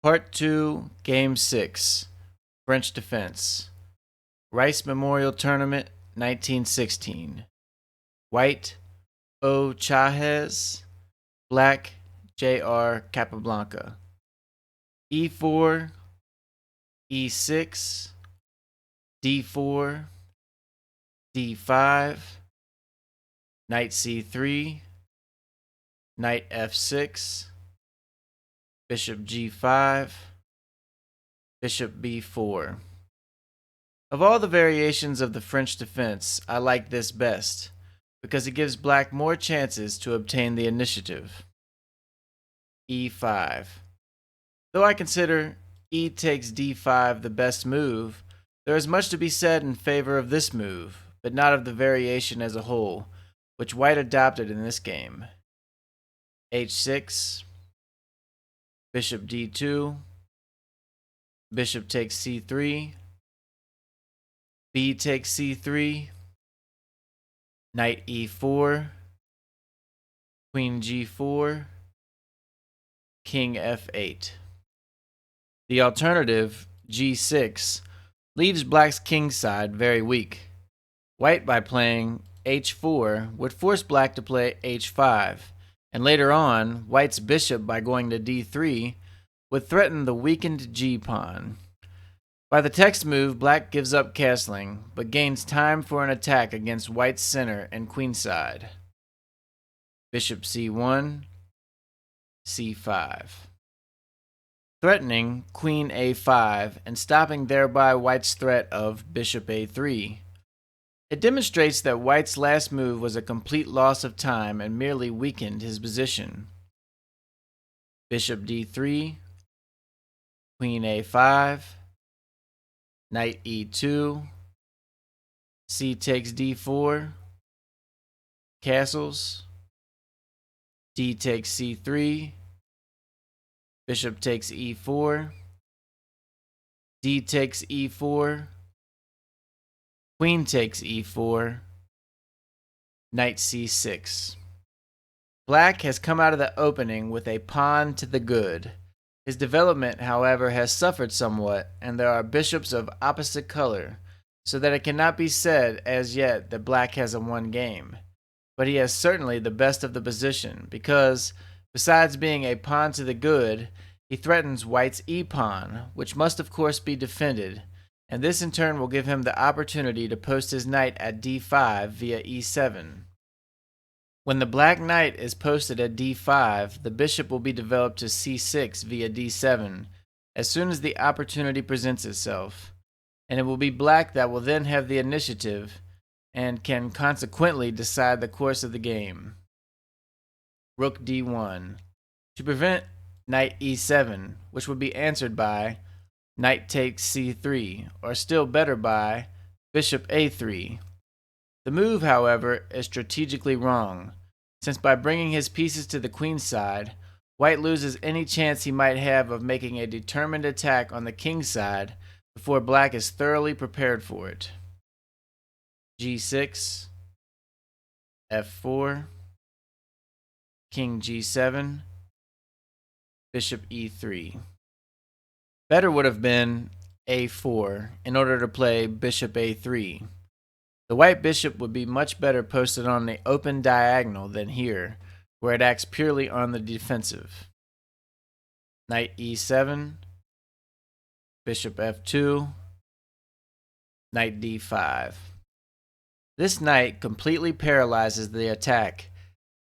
Part 2, Game 6, French Defense. Rice Memorial Tournament, 1916. White, O. Chajez. Black, J.R. Capablanca. E4, E6, D4, D5, Knight C3, Knight F6, Bishop G5, Bishop B4. Of all the variations of the French defense, I like this best, because it gives black more chances to obtain the initiative. E5. Though I consider E takes D5 the best move, there is much to be said in favor of this move, but not of the variation as a whole, which white adopted in this game. H6, Bishop D2, Bishop takes C3, B takes C3, Knight E4, Queen G4, King F8. The alternative, G6, leaves black's king side very weak. White, by playing H4, would force black to play H5, and later on, white's bishop, by going to D3, would threaten the weakened G-pawn. By the text move, black gives up castling, but gains time for an attack against white's center and queenside. Bishop C1, C5. Threatening Queen A5 and stopping thereby white's threat of Bishop A3. It demonstrates that white's last move was a complete loss of time and merely weakened his position. Bishop D3, Queen A5, Knight E2, C takes D4, castles, D takes C3, Bishop takes E4, D takes E4, Queen takes E4, Knight C6. Black has come out of the opening with a pawn to the good. His development, however, has suffered somewhat, and there are bishops of opposite color, so that it cannot be said as yet that black has a won game. But he has certainly the best of the position, because, besides being a pawn to the good, he threatens white's e-pawn, which must of course be defended, and this in turn will give him the opportunity to post his knight at d5 via e7. When the black knight is posted at d5, the bishop will be developed to c6 via d7 as soon as the opportunity presents itself, and it will be black that will then have the initiative and can consequently decide the course of the game. Rook d1. To prevent Knight e7, which would be answered by Knight takes c3, or still better by Bishop a3. The move, however, is strategically wrong, since by bringing his pieces to the queen's side, white loses any chance he might have of making a determined attack on the king's side before black is thoroughly prepared for it. G6, F4, King G7, Bishop E3. Better would have been A4 in order to play Bishop A3. The white bishop would be much better posted on the open diagonal than here, where it acts purely on the defensive. Knight E7, Bishop F2, Knight D5. This knight completely paralyzes the attack,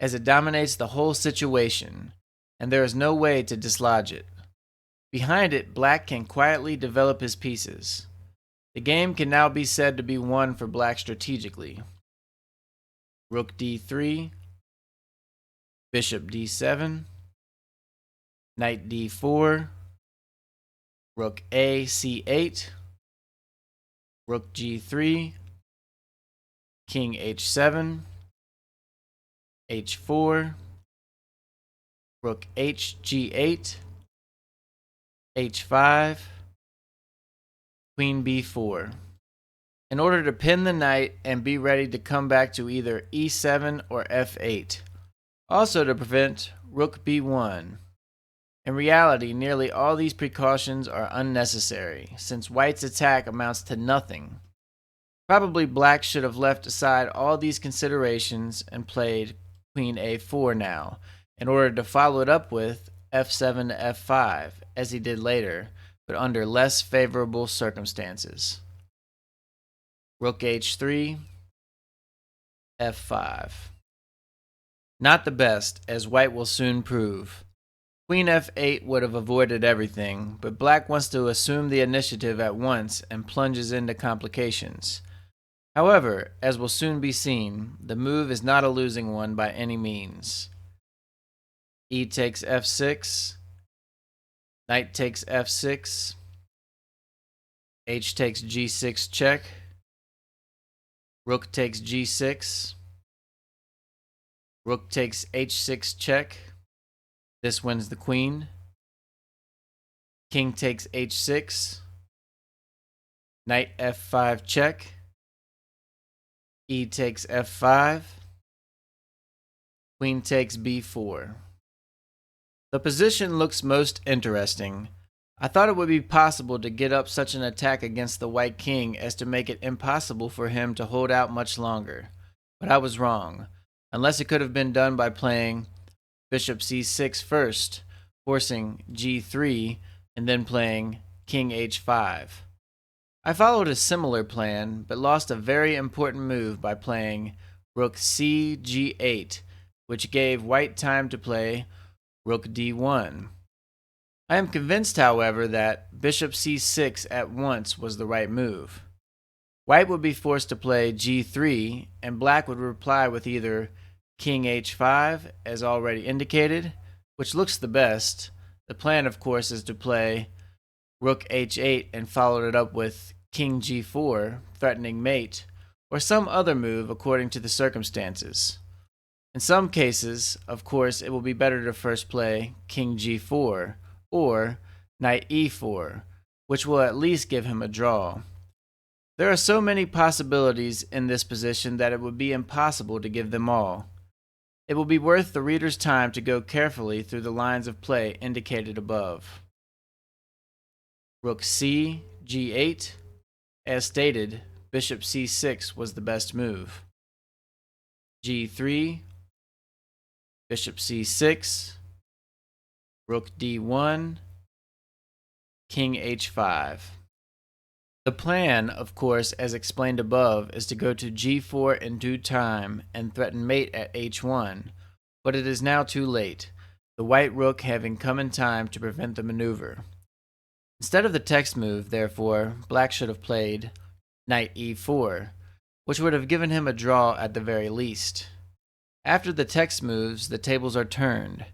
as it dominates the whole situation, and there is no way to dislodge it. Behind it, black can quietly develop his pieces. The game can now be said to be won for black strategically. Rook d3, Bishop d7, Knight d4, Rook a c8, Rook g3, King h7, h4, Rook h g8, h5, Queen b4. In order to pin the knight and be ready to come back to either e7 or f8. Also to prevent Rook b1. In reality, nearly all these precautions are unnecessary, since white's attack amounts to nothing. Probably black should have left aside all these considerations and played queen a4 now, in order to follow it up with f7 to f5, as he did later, but under less favorable circumstances. Rook h3, f5. Not the best, as white will soon prove. Queen f8 would have avoided everything, but black wants to assume the initiative at once and plunges into complications. However, as will soon be seen, the move is not a losing one by any means. E takes f6, knight takes f6, h takes g6 check, rook takes g6, rook takes h6 check. This wins the queen. King takes h6, knight f5 check, e takes f5, queen takes b4. The position looks most interesting. I thought it would be possible to get up such an attack against the white king as to make it impossible for him to hold out much longer. But I was wrong, unless it could have been done by playing bishop c6 first, forcing g3, and then playing king h5. I followed a similar plan, but lost a very important move by playing rook c g8, which gave white time to play rook d1. I am convinced, however, that bishop c6 at once was the right move. White would be forced to play g3, and black would reply with either king h5, as already indicated, which looks the best. The plan, of course, is to play rook h8 and follow it up with king g4, threatening mate, or some other move according to the circumstances. In some cases, of course, it will be better to first play king g4 or knight e4, which will at least give him a draw. There are so many possibilities in this position that it would be impossible to give them all. It will be worth the reader's time to go carefully through the lines of play indicated above. Rook c g8. As stated, bishop c6 was the best move. g3, bishop c6, rook d1, king h5. The plan, of course, as explained above, is to go to g4 in due time and threaten mate at h1, but it is now too late, the white rook having come in time to prevent the maneuver. Instead of the text move, therefore, black should have played knight e4, which would have given him a draw at the very least. After the text moves, the tables are turned.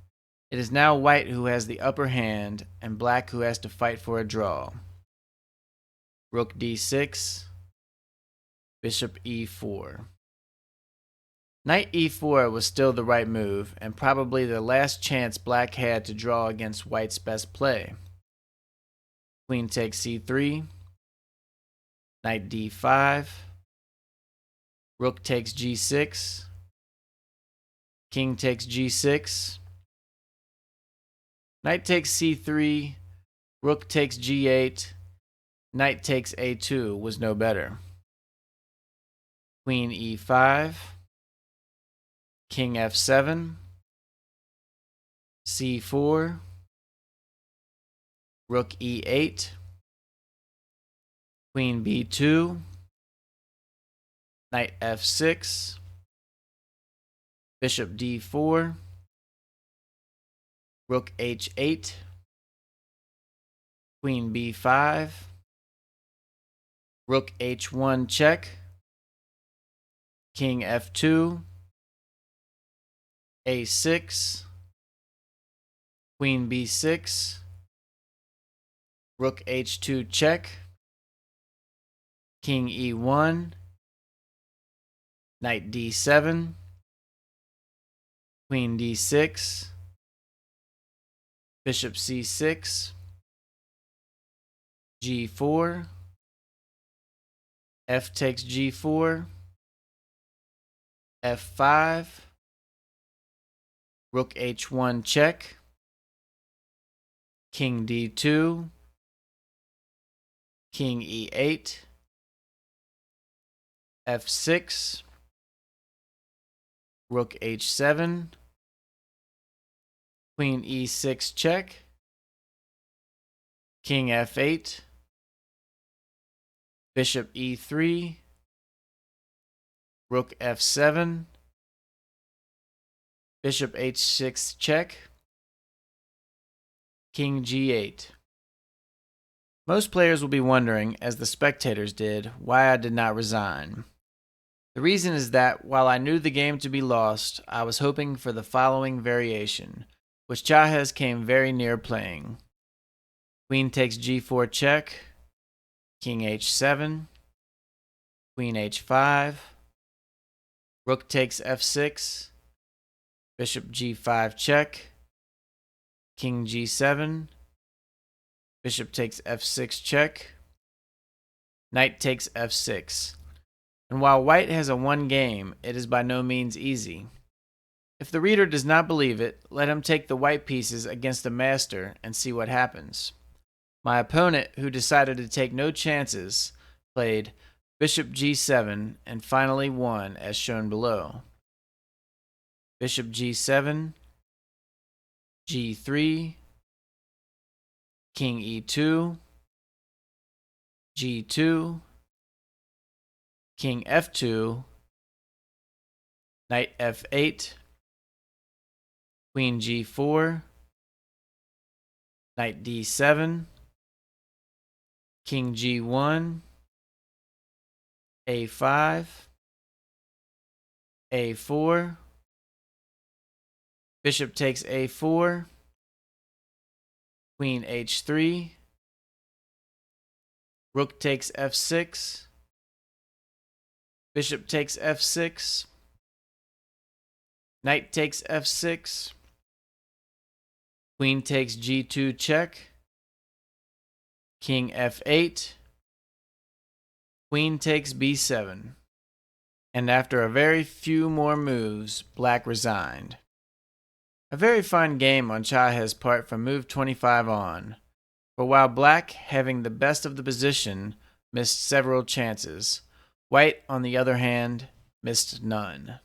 It is now white who has the upper hand and black who has to fight for a draw. Rook d6, bishop e4. Knight e4 was still the right move, and probably the last chance black had to draw against white's best play. Queen takes c3, knight d5, rook takes g6, king takes g6, knight takes c3, rook takes g8, knight takes a2 was no better. Queen e5, king f7, c4, rook e8, queen b2, knight f6, bishop d4, rook h8, queen b5, rook h1 check, king f2, a6, queen b6, rook h2 check, king e1, knight d7, queen d6, bishop c6, g4, f takes g4, f5, rook h1 check, King D2, King E8, F6, Rook H7, Queen E6 check, King F8, Bishop E3, Rook F7, Bishop H6 check, King G8. Most players will be wondering, as the spectators did, why I did not resign. The reason is that, while I knew the game to be lost, I was hoping for the following variation, which Chajez came very near playing. Queen takes G4 check, King H7, Queen H5, Rook takes F6, Bishop G5 check, King G7, Bishop takes F6 check, Knight takes F6. And while White has a one game, it is by no means easy. If the reader does not believe it, let him take the white pieces against a master and see what happens. My opponent, who decided to take no chances, played Bishop G7 and finally won as shown below. Bishop G7, G3, King E2, G2, King F2, Knight F8, Queen G4, Knight D7, King G1, A5, A4, Bishop takes A4, Queen H3, Rook takes F6, Bishop takes F6, Knight takes F6, Queen takes G2 check, King F8, Queen takes B7, and after a very few more moves, Black resigned. A very fine game on Chajez's part from move 25 on, for while Black, having the best of the position, missed several chances, White, on the other hand, missed none.